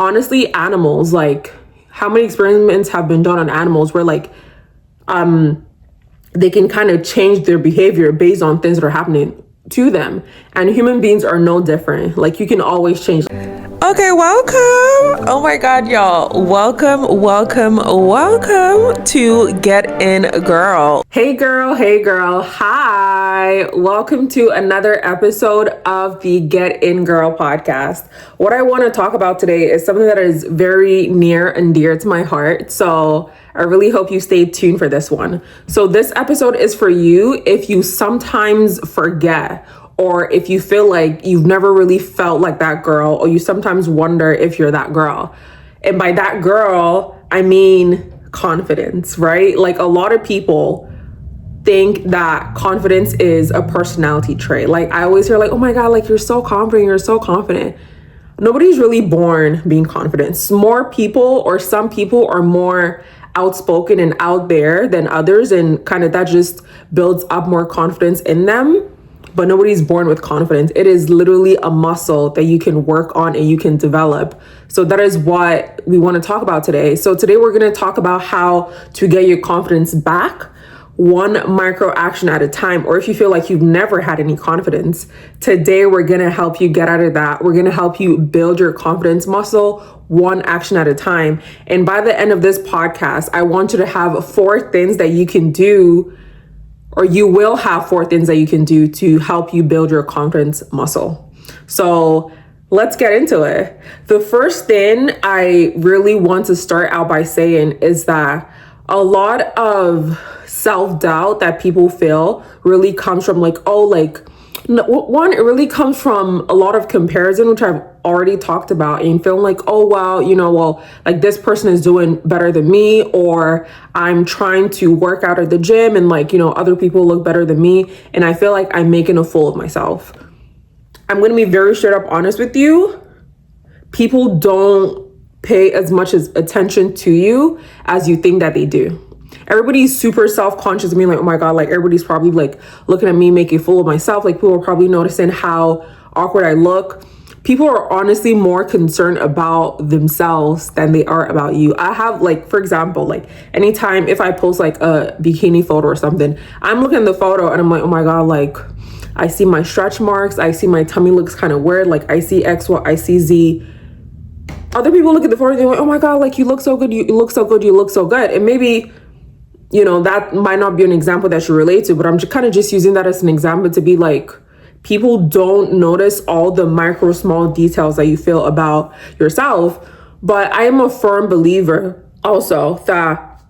honestly, animals, like how many experiments have been done on animals where like they can kind of change their behavior based on things that are happening to them, and human beings are no different. Like you can always change. Okay, welcome. Oh my God, y'all. Welcome to Get In Girl. Hey girl. Hi. Welcome to another episode of the Get In Girl podcast. What I want to talk about today is something that is very near and dear to my heart. So I really hope you stay tuned for this one. So this episode is for you if you sometimes forget, or if you feel like you've never really felt like that girl, or you sometimes wonder if you're that girl. And by that girl, I mean confidence, right? Like a lot of people think that confidence is a personality trait. Like I always hear like, oh my God, like you're so confident. Nobody's really born being confident. More people, or some people, are more outspoken and out there than others, and kind of that just builds up more confidence in them. But nobody's born with confidence. It is literally a muscle that you can work on and you can develop. So that is what we want to talk about today. So today we're going to talk about how to get your confidence back, one micro action at a time. Or if you feel like you've never had any confidence, today we're going to help you get out of that. We're going to help you build your confidence muscle one action at a time. And by the end of this podcast, I want you to have 4 things that you can do, or you will have 4 things that you can do to help you build your confidence muscle. So let's get into it. The first thing I really want to start out by saying is that a lot of self-doubt that people feel really comes from like, one, it really comes from a lot of comparison, which I've already talked about, and feeling like, oh, well, like this person is doing better than me, or I'm trying to work out at the gym and like, other people look better than me, and I feel like I'm making a fool of myself. I'm going to be very straight up honest with you. People don't pay as much attention to you as you think that they do. Everybody's super self-conscious of me, like, oh my God, like everybody's probably like looking at me making a fool of myself. Like people are probably noticing how awkward I look. People are honestly more concerned about themselves than they are about you. I have like, for example, like anytime if I post like a bikini photo or something, I'm looking at the photo and I'm like, oh my God, like I see my stretch marks. I see my tummy looks kind of weird. Like I see X, Y, I see Z. Other people look at the photo and they're like, oh my God, like you look so good. You look so good. And maybe, that might not be an example that you relate to, but I'm just kind of just using that as an example to be like, people don't notice all the micro small details that you feel about yourself. But I am a firm believer also that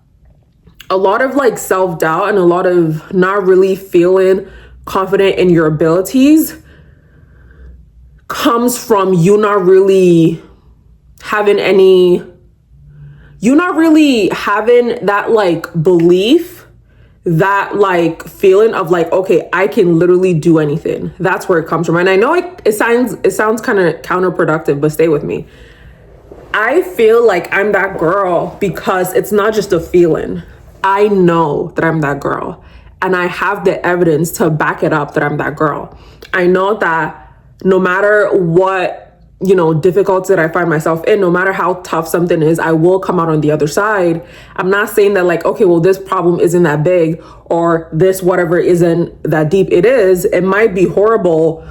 a lot of like self-doubt and a lot of not really feeling confident in your abilities comes from you not really having that like belief, that like feeling of like, okay, I can literally do anything. That's where it comes from. And I know it sounds kind of counterproductive, but stay with me. I feel like I'm that girl because it's not just a feeling. I know that I'm that girl, and I have the evidence to back it up that I'm that girl. I know that no matter what difficulties that I find myself in, no matter how tough something is, I will come out on the other side. I'm not saying that like, okay, well, this problem isn't that big, or this whatever isn't that deep. It is. It might be horrible,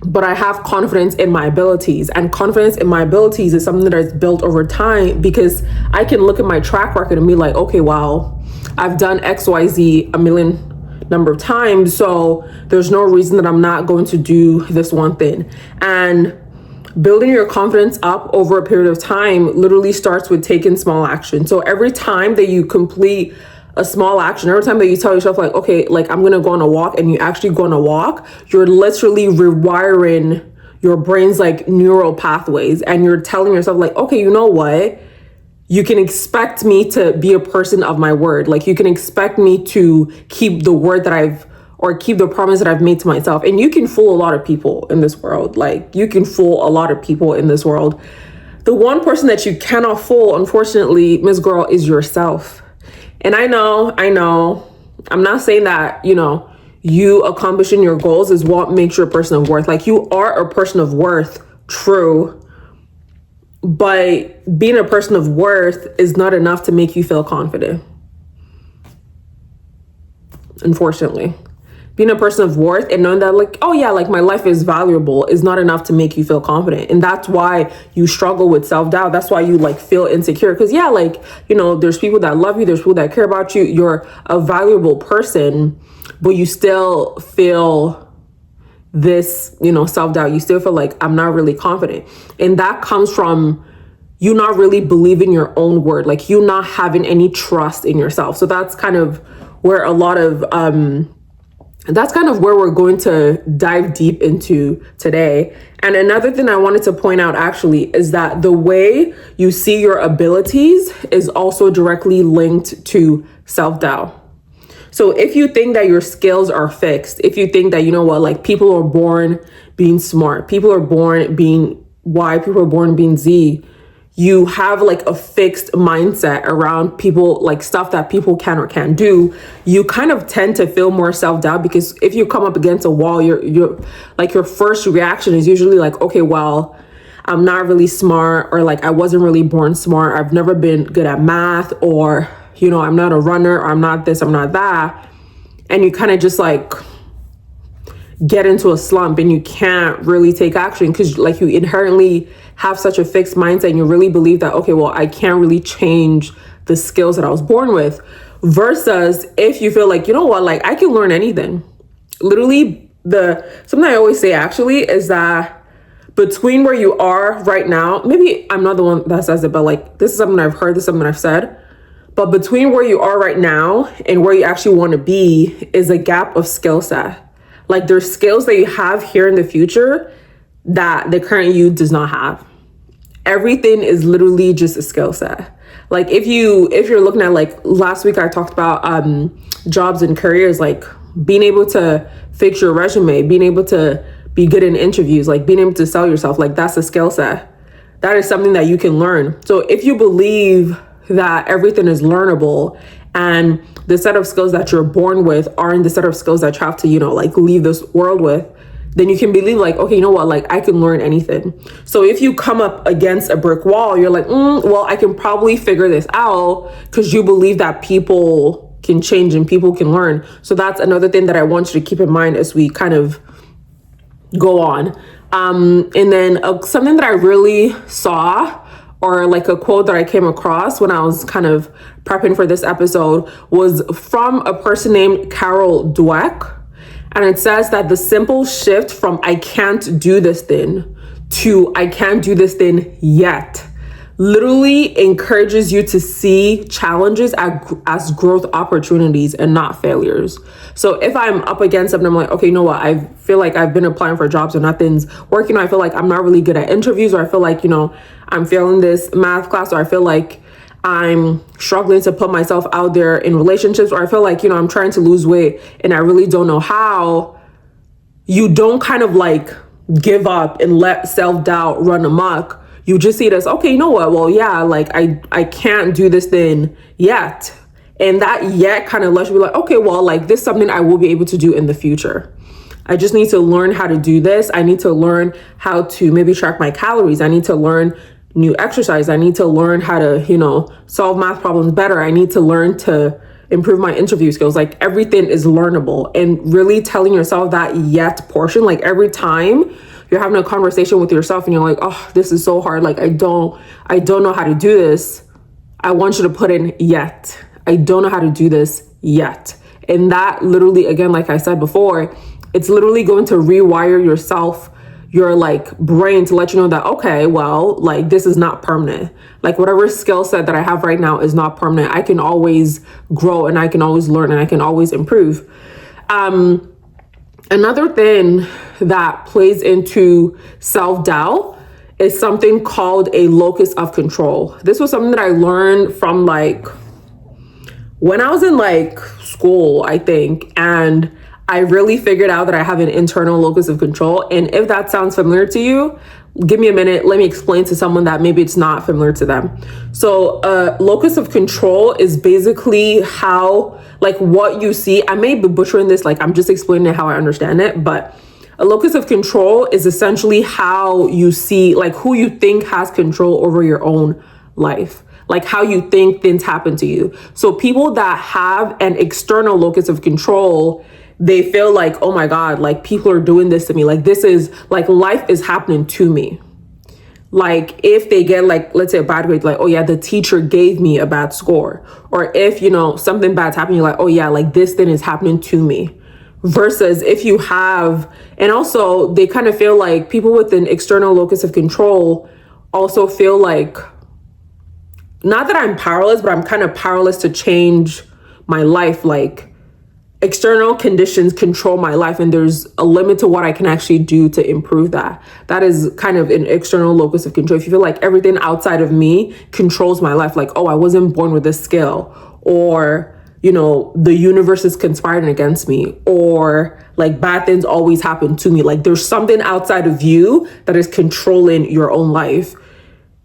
but I have confidence in my abilities. And confidence in my abilities is something that is built over time, because I can look at my track record and be like, okay, wow, I've done XYZ a million number of times, so there's no reason that I'm not going to do this one thing. And building your confidence up over a period of time literally starts with taking small action. So every time that you complete a small action, every time that you tell yourself like, okay, like I'm going to go on a walk, and you actually go on a walk, you're literally rewiring your brain's like neural pathways, and you're telling yourself like, okay, you know what? You can expect me to be a person of my word. Like you can expect me to keep the word that keep the promise that I've made to myself. And you can fool a lot of people in this world. Like you can fool a lot of people in this world. The one person that you cannot fool, unfortunately, Miss Girl, is yourself. And I know, I'm not saying that, you accomplishing your goals is what makes you a person of worth. Like you are a person of worth, true. But being a person of worth is not enough to make you feel confident. Unfortunately, being a person of worth and knowing that like, oh yeah, like my life is valuable is not enough to make you feel confident. And that's why you struggle with self-doubt. That's why you like feel insecure. Because yeah, like, you know, there's people that love you. There's people that care about you. You're a valuable person, but you still feel this, you know, self-doubt. You still feel like I'm not really confident. And that comes from you not really believing your own word, like you not having any trust in yourself. So that's kind of where a lot of, that's kind of where we're going to dive deep into today. And another thing I wanted to point out actually is that the way you see your abilities is also directly linked to self-doubt. So if you think that your skills are fixed, if you think that, you know what, like people are born being smart, people are born being Y, people are born being Z, you have like a fixed mindset around people, like stuff that people can or can't do, you kind of tend to feel more self-doubt, because if you come up against a wall, you're like, your first reaction is usually like, okay, well, I'm not really smart, or like I wasn't really born smart, I've never been good at math, or, you know, I'm not a runner, or I'm not this, I'm not that. And you kind of just like get into a slump and you can't really take action because like you inherently have such a fixed mindset and you really believe that, okay, well, I can't really change the skills that I was born with. Versus if you feel like, you know what, like I can learn anything. Literally, something I always say actually is that between where you are right now, maybe I'm not the one that says it, but like this is something I've heard, this is something I've said. But between where you are right now and where you actually want to be is a gap of skill set. Like there's skills that you have here in the future that the current you does not have. Everything is literally just a skill set. Like if you're looking at, like last week I talked about jobs and careers, like being able to fix your resume, being able to be good in interviews, like being able to sell yourself, like that's a skill set. That is something that you can learn. So if you believe that everything is learnable and the set of skills that you're born with aren't the set of skills that you have to, you know, like leave this world with, then you can believe like, okay, you know what, like I can learn anything. So if you come up against a brick wall, you're like, well, I can probably figure this out, because you believe that people can change and people can learn. So that's another thing that I want you to keep in mind as we kind of go on. And then something that I really saw, or like a quote that I came across when I was kind of prepping for this episode, was from a person named Carol Dweck. And it says that the simple shift from I can't do this thing to I can't do this thing yet literally encourages you to see challenges as growth opportunities and not failures. So if I'm up against something, I'm like, okay, you know what? I feel like I've been applying for jobs and nothing's working. I feel like I'm not really good at interviews, or I feel like, you know, I'm failing this math class, or I feel like I'm struggling to put myself out there in relationships, or I feel like, you know, I'm trying to lose weight and I really don't know how. You don't kind of like give up and let self-doubt run amok. You just see it as, okay, you know what? Well, yeah, like I can't do this thing yet. And that yet kind of lets you be like, okay, well, like this is something I will be able to do in the future. I just need to learn how to do this. I need to learn how to maybe track my calories. I need to learn new exercise. I need to learn how to, you know, solve math problems better. I need to learn to improve my interview skills. Like everything is learnable, and really telling yourself that yet portion, like every time you're having a conversation with yourself and you're like, oh, this is so hard. Like I don't know how to do this. I want you to put in yet. I don't know how to do this yet. And that literally, again, like I said before, it's literally going to rewire yourself, your like brain, to let you know that, okay, well, like this is not permanent. Like whatever skill set that I have right now is not permanent. I can always grow and I can always learn and I can always improve. Another thing that plays into self-doubt is something called a locus of control. This was something that I learned from like when I was in like school, I think, and I really figured out that I have an internal locus of control. And if that sounds familiar to you, give me a minute. Let me explain to someone that maybe it's not familiar to them. So locus of control is basically how, like what you see. I may be butchering this, like I'm just explaining it how I understand it, but A locus of control is essentially how you see, like who you think has control over your own life, like how you think things happen to you. So people that have an external locus of control, they feel like, oh my God, like people are doing this to me. Like this is like life is happening to me. Like if they get like, let's say a bad grade, like, oh yeah, the teacher gave me a bad score. Or if, something bad's happening, you're like, oh yeah, like this thing is happening to me. Versus if you have, and also they kind of feel like people with an external locus of control also feel like, not that I'm powerless, but I'm kind of powerless to change my life. Like external conditions control my life, and there's a limit to what I can actually do to improve that. That is kind of an external locus of control. If you feel like everything outside of me controls my life, like, oh, I wasn't born with this skill, or, the universe is conspiring against me, or like bad things always happen to me. Like there's something outside of you that is controlling your own life.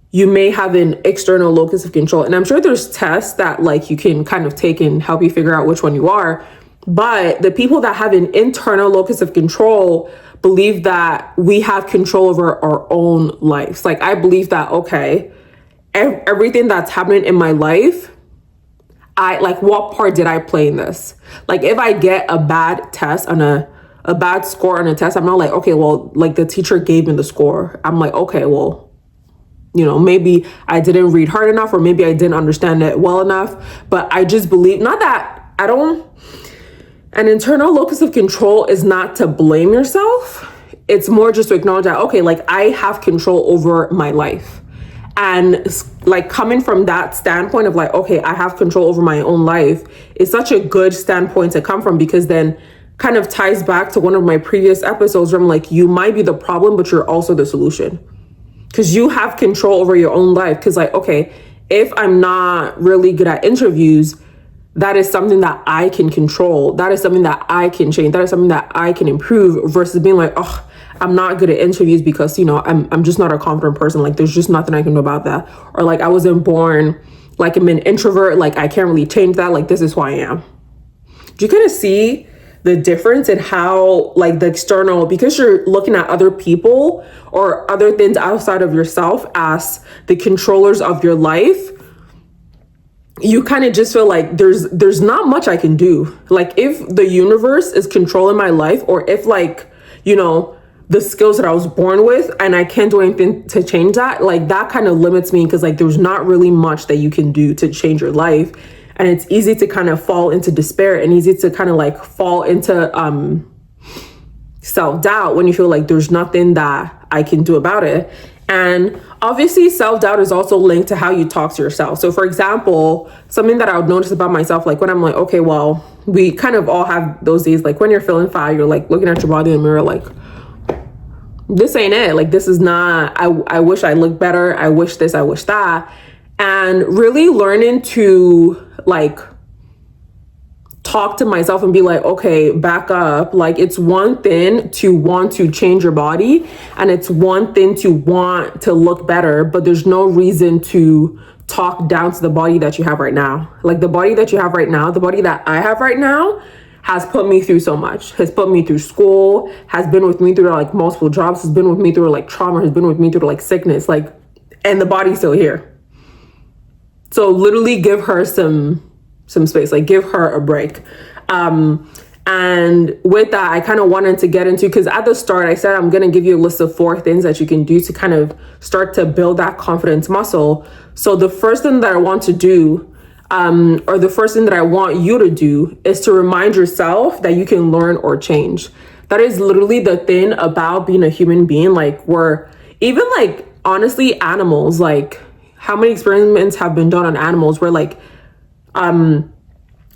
You may have an external locus of control. And I'm sure there's tests that like you can kind of take and help you figure out which one you are. But the people that have an internal locus of control believe that we have control over our own lives. Like I believe that, okay, everything that's happening in my life, what part did I play in this? Like if I get a bad test on a bad score on a test, I'm not like, okay, well, like the teacher gave me the score. I'm like, okay, well, maybe I didn't read hard enough, or maybe I didn't understand it well enough. But I just believe, not that I don't, an internal locus of control is not to blame yourself. It's more just to acknowledge that, okay, like I have control over my life. And like coming from that standpoint of like, okay, I have control over my own life is such a good standpoint to come from, because then kind of ties back to one of my previous episodes where I'm like, you might be the problem, but you're also the solution. Because you have control over your own life. Because like, okay, if I'm not really good at interviews, that is something that I can control. That is something that I can change. That is something that I can improve, versus being like, oh, I'm not good at interviews because, I'm just not a confident person. Like there's just nothing I can do about that. Or like I wasn't born, like I'm an introvert. Like I can't really change that. Like this is who I am. Do you kind of see the difference in how like the external, because you're looking at other people or other things outside of yourself as the controllers of your life, you kind of just feel like there's not much I can do. Like if the universe is controlling my life, or if like, the skills that I was born with and I can't do anything to change that, like that kind of limits me, because like there's not really much that you can do to change your life. And it's easy to kind of fall into despair, and easy to kind of like fall into self-doubt when you feel like there's nothing that I can do about it. And obviously self-doubt is also linked to how you talk to yourself. So for example, something that I would notice about myself, like when I'm like, okay, well, we kind of all have those days, like when you're feeling fat, you're like looking at your body in the mirror, like, this ain't it. Like, this is not, I wish I looked better. I wish this, I wish that. And really learning to like talk to myself and be like, okay, back up. Like it's one thing to want to change your body, and it's one thing to want to look better, but there's no reason to talk down to the body that you have right now. Like the body that you have right now, the body that I have right now has put me through so much, has put me through school, has been with me through like multiple jobs, has been with me through like trauma, has been with me through like sickness, like, and the body's still here. So literally give her some space, like give her a break. And with that, I kind of wanted to get into, because at the start I said I'm going to give you a list of 4 things that you can do to kind of start to build that confidence muscle. So the first thing that I want to do, or the first thing that I want you to do, is to remind yourself that you can learn or change. That is literally the thing about being a human being. Like we're even like, honestly, animals, like how many experiments have been done on animals where like,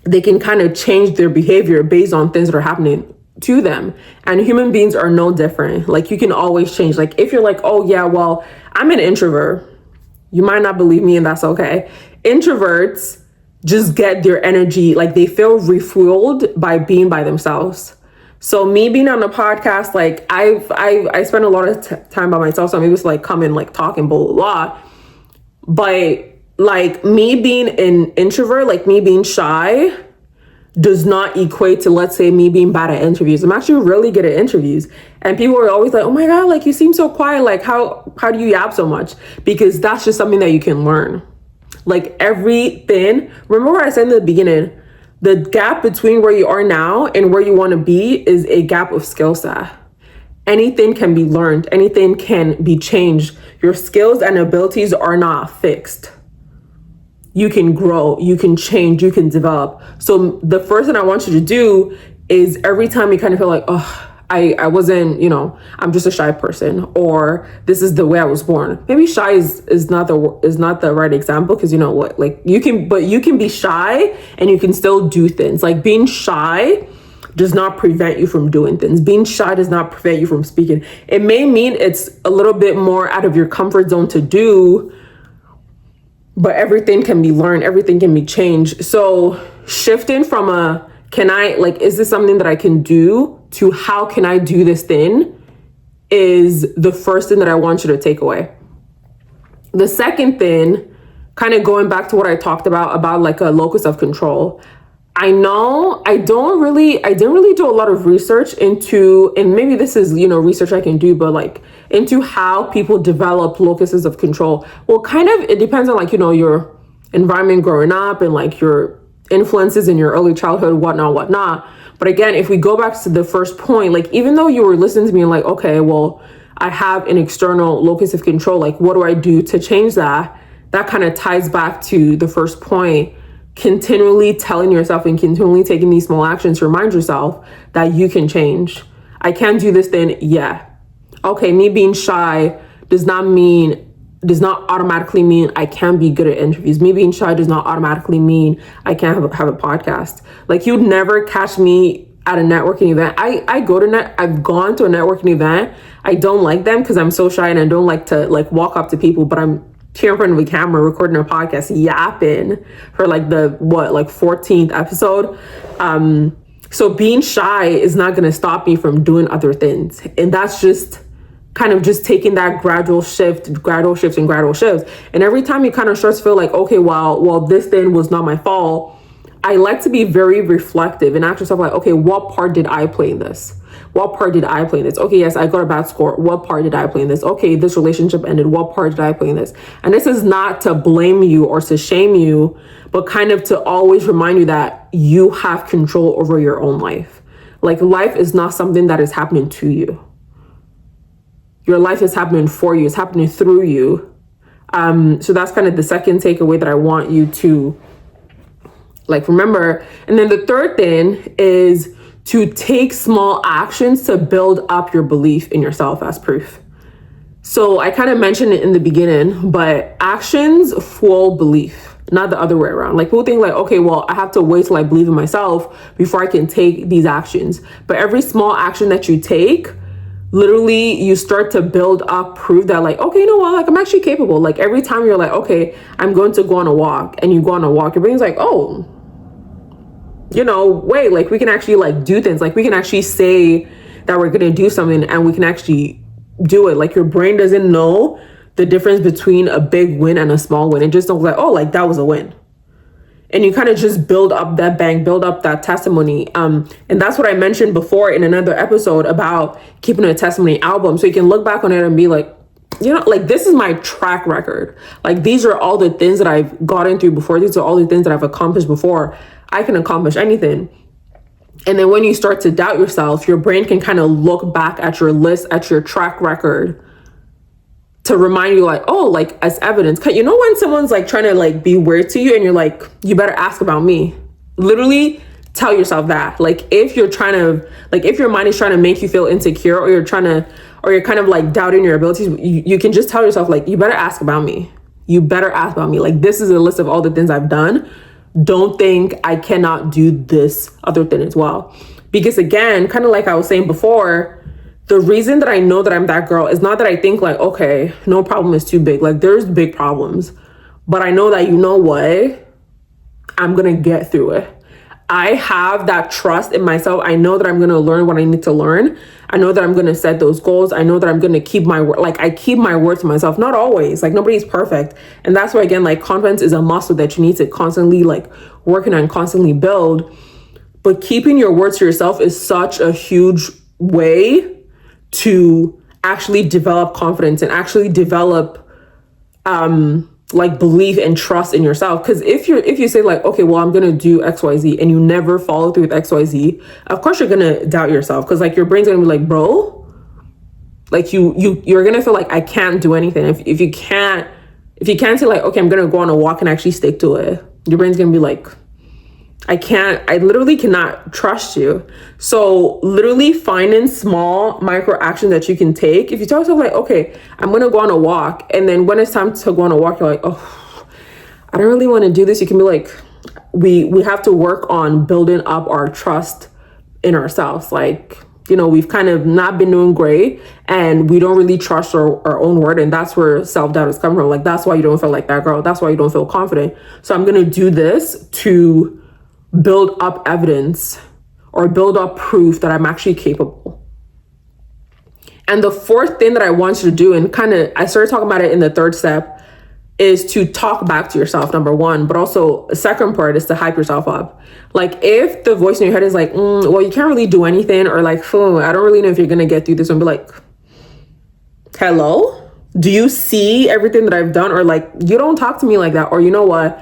they can kind of change their behavior based on things that are happening to them. And human beings are no different. Like you can always change. Like if you're like, oh yeah, well, I'm an introvert. You might not believe me, and that's okay. Introverts just get their energy, like they feel refueled by being by themselves. So me being on a podcast, like I spend a lot of time by myself. So I'm able to like come and like talk and blah, blah, blah. But like me being an introvert, like me being shy, does not equate to, let's say, me being bad at interviews. I'm actually really good at interviews. And people are always like, oh my God, like you seem so quiet. Like how do you yap so much? Because that's just something that you can learn. Like everything, remember what I said in the beginning, the gap between where you are now and where you want to be is a gap of skill set. Anything can be learned. Anything can be changed. Your skills and abilities are not fixed. You can grow, you can change, you can develop. So the first thing I want you to do is every time you kind of feel like, oh, I wasn't, I'm just a shy person, or this is the way I was born. Maybe shy is not the right example, because you know what, like you can be shy and you can still do things. Like being shy does not prevent you from doing things. Being shy does not prevent you from speaking. It may mean it's a little bit more out of your comfort zone to do, but everything can be learned, everything can be changed. So shifting from is this something that I can do, to how can I do this thing, is the first thing that I want you to take away. The second thing, kind of going back to what I talked about like a locus of control. I know I didn't really do a lot of research into, and maybe this is, research I can do, but like into how people develop locuses of control. Well, kind of, it depends on like, your environment growing up and like your influences in your early childhood, whatnot. But again, if we go back to the first point, like even though you were listening to me and like, okay, well, I have an external locus of control, like what do I do to change that? That kind of ties back to the first point. Continually telling yourself and continually taking these small actions to remind yourself that you can change. I can't do this thing. Yeah. Okay, me being shy does not automatically mean I can't be good at interviews. Me being shy does not automatically mean I can't have a podcast. Like you'd never catch me at a networking event. I've gone to a networking event. I don't like them because I'm so shy and I don't like to like walk up to people, but I'm here in front of a camera recording a podcast yapping for like the 14th episode. So being shy is not going to stop me from doing other things. And that's just kind of just taking that gradual shifts. And every time you kind of start to feel like, okay, well, this thing was not my fault, I like to be very reflective and ask yourself like, okay, what part did I play in this? Okay, yes, I got a bad score. What part did I play in this? Okay, this relationship ended. What part did I play in this? And this is not to blame you or to shame you, but kind of to always remind you that you have control over your own life. Like life is not something that is happening to you. Your life is happening for you. It's happening through you. So that's kind of the second takeaway that I want you to like remember. And then the third thing is to take small actions to build up your belief in yourself as proof. So I kind of mentioned it in the beginning, but actions fuel belief, not the other way around. Like people think like, okay, well, I have to wait till I believe in myself before I can take these actions. But every small action that you take, literally you start to build up proof that like, okay, you know what, like I'm actually capable. Like every time you're like, okay, I'm going to go on a walk, and you go on a walk, your brain's like, oh, wait, like we can actually like do things. Like we can actually say that we're going to do something and we can actually do it. Like your brain doesn't know the difference between a big win and a small win. It just don't like, oh, like that was a win. And you kind of just build up that bank, build up that testimony. And that's what I mentioned before in another episode about keeping a testimony album. So you can look back on it and be like, like this is my track record. Like these are all the things that I've gotten through before. These are all the things that I've accomplished before. I can accomplish anything. And then when you start to doubt yourself, your brain can kind of look back at your list, at your track record, to remind you like, oh, like as evidence. When someone's like trying to like be weird to you and you're like, you better ask about me. Literally tell yourself that. Like if you're trying to, like if your mind is trying to make you feel insecure, or you're kind of like doubting your abilities, you can just tell yourself like, you better ask about me. Like this is a list of all the things I've done. Don't think I cannot do this other thing as well. Because again, kind of like I was saying before, the reason that I know that I'm that girl is not that I think like, okay, no problem is too big. Like there's big problems, but I know that, I'm going to get through it. I have that trust in myself. I know that I'm going to learn what I need to learn. I know that I'm going to set those goals. I know that I'm going to keep my word. Like I keep my word to myself, not always, like nobody's perfect. And that's why, again, like confidence is a muscle that you need to constantly like work on and constantly build. But keeping your words to yourself is such a huge way to actually develop confidence and actually develop like belief and trust in yourself. Because if you say like, okay, well, I'm gonna do XYZ, and you never follow through with XYZ, of course you're gonna doubt yourself, because like your brain's gonna be like, bro, like you're gonna feel like I can't do anything. If you can't say like, okay, I'm gonna go on a walk and actually stick to it, your brain's gonna be like, I literally cannot trust you. So literally finding small micro actions that you can take. If you tell yourself like, okay, I'm gonna go on a walk, and then when it's time to go on a walk, you're like, oh, I don't really want to do this. You can be like, we have to work on building up our trust in ourselves. Like, you know, we've kind of not been doing great, and we don't really trust our own word. And that's where self-doubt is coming from. Like, that's why you don't feel like that girl. That's why you don't feel confident. So I'm going to do this to build up evidence or build up proof that I'm actually capable. And the fourth thing that I want you to do, and I started talking about it in the third step, is to talk back to yourself, number one. But also the second part is to hype yourself up. Like, if the voice in your head is like, well, you can't really do anything, or like, I don't really know if you're gonna get through this, and be like, hello, do you see everything that I've done? Or like, you don't talk to me like that. Or you know what,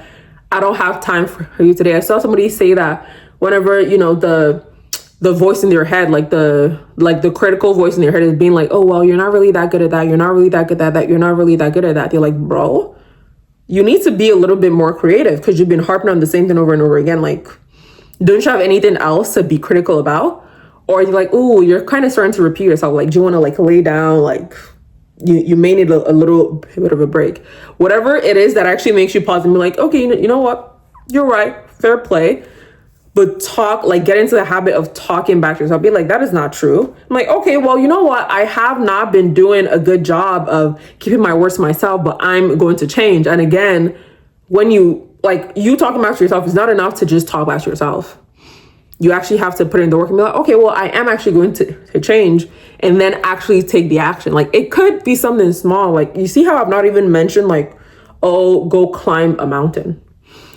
I don't have time for you today. I saw somebody say that whenever, you know, the voice in their head, like the critical voice in their head is being like, oh, well, you're not really that good at that. You're not really that good at that. You're not really that good at that. They're like, bro, you need to be a little bit more creative, because you've been harping on the same thing over and over again. Like, don't you have anything else to be critical about? Or you're like, ooh, you're kind of starting to repeat yourself. Like, do you want to like lay down? Like, you may need a little bit of a break. Whatever it is that actually makes you pause and be like, okay, you know what? You're right. Fair play. But get into the habit of talking back to yourself. Be like, that is not true. I'm like, okay, well, you know what? I have not been doing a good job of keeping my words to myself, but I'm going to change. And again, when you talking back to yourself is not enough to just talk back to yourself. You actually have to put in the work and be like, okay, well, I am actually going to change, and then actually take the action. Like, it could be something small. Like, you see how I've not even mentioned like, oh, go climb a mountain,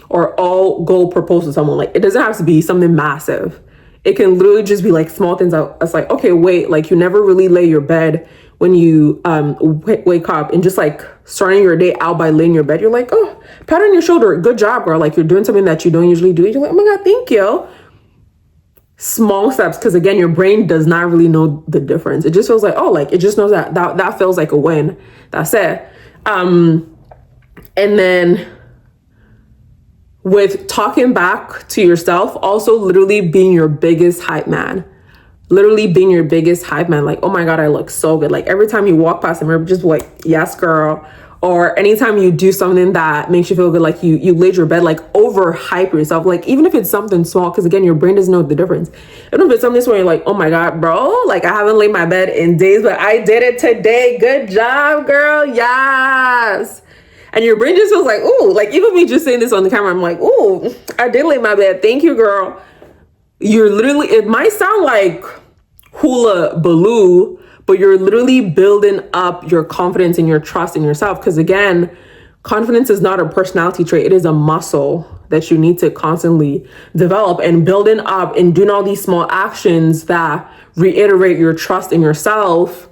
or oh, go propose to someone. Like, it doesn't have to be something massive. It can literally just be like small things. It's like, okay, wait, like you never really lay your bed when you wake up, and just like starting your day out by laying your bed, you're like, oh, pat on your shoulder. Good job, girl. Like, you're doing something that you don't usually do. You're like, oh my God, thank you. Small steps, because again, your brain does not really know the difference. It just feels like, oh, like it just knows that feels like a win. That's it. And then with talking back to yourself, also literally being your biggest hype man. Literally being your biggest hype man. Like, oh my God, I look so good. Like, every time you walk past the mirror, just be like, yes, girl. Or anytime you do something that makes you feel good, like you laid your bed, like overhype yourself. Like, even if it's something small, because again, your brain doesn't know the difference. Even if it's something where you're like, oh my God, bro, like I haven't laid my bed in days, but I did it today. Good job, girl. Yes. And your brain just feels like, ooh, like even me just saying this on the camera, I'm like, ooh, I did lay my bed. Thank you, girl. You're literally, it might sound like hula baloo, but you're literally building up your confidence and your trust in yourself. Because again, confidence is not a personality trait. It is a muscle that you need to constantly develop, and building up and doing all these small actions that reiterate your trust in yourself.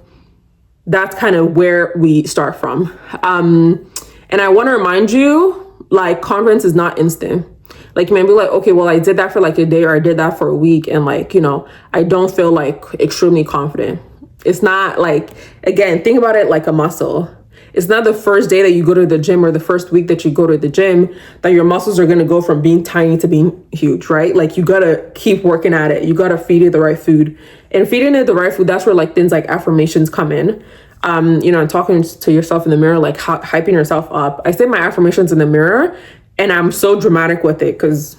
That's kind of where we start from. And I want to remind you, like, confidence is not instant. Like, you may be like, okay, well, I did that for like a day, or I did that for a week, and like, you know, I don't feel like extremely confident. It's not like, again, think about it like a muscle. It's not the first day that you go to the gym, or the first week that you go to the gym, that your muscles are going to go from being tiny to being huge, right? Like, you got to keep working at it. You got to feed it the right food, and feeding it the right food. That's where like things like affirmations come in. You know, talking to yourself in the mirror, like hyping yourself up. I say my affirmations in the mirror, and I'm so dramatic with it, because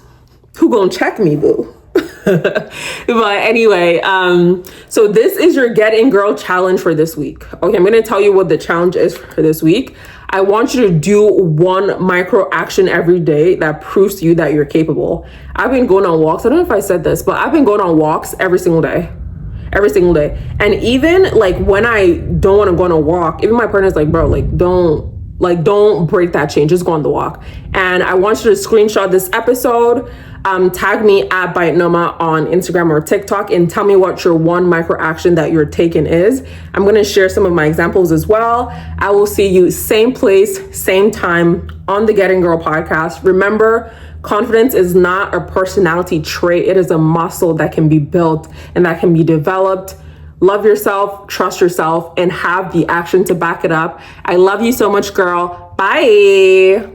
who gonna check me, boo? But anyway, so this is your Get In Girl challenge for this week. Okay, I'm going to tell you what the challenge is for this week. I want you to do one micro action every day that proves to you that you're capable. I've been going on walks. I don't know if I said this, but I've been going on walks every single day. And even like when I don't want to go on a walk, even my partner's like, bro, like don't Like, don't break that chain. Just go on the walk. And I want you to screenshot this episode, tag me at Bitonoma on Instagram or TikTok, and tell me what your one micro action that you're taking is. I'm going to share some of my examples as well. I will see you same place, same time on the Getting Girl podcast. Remember, confidence is not a personality trait. It is a muscle that can be built and that can be developed. Love yourself, trust yourself, and have the action to back it up. I love you so much, girl. Bye.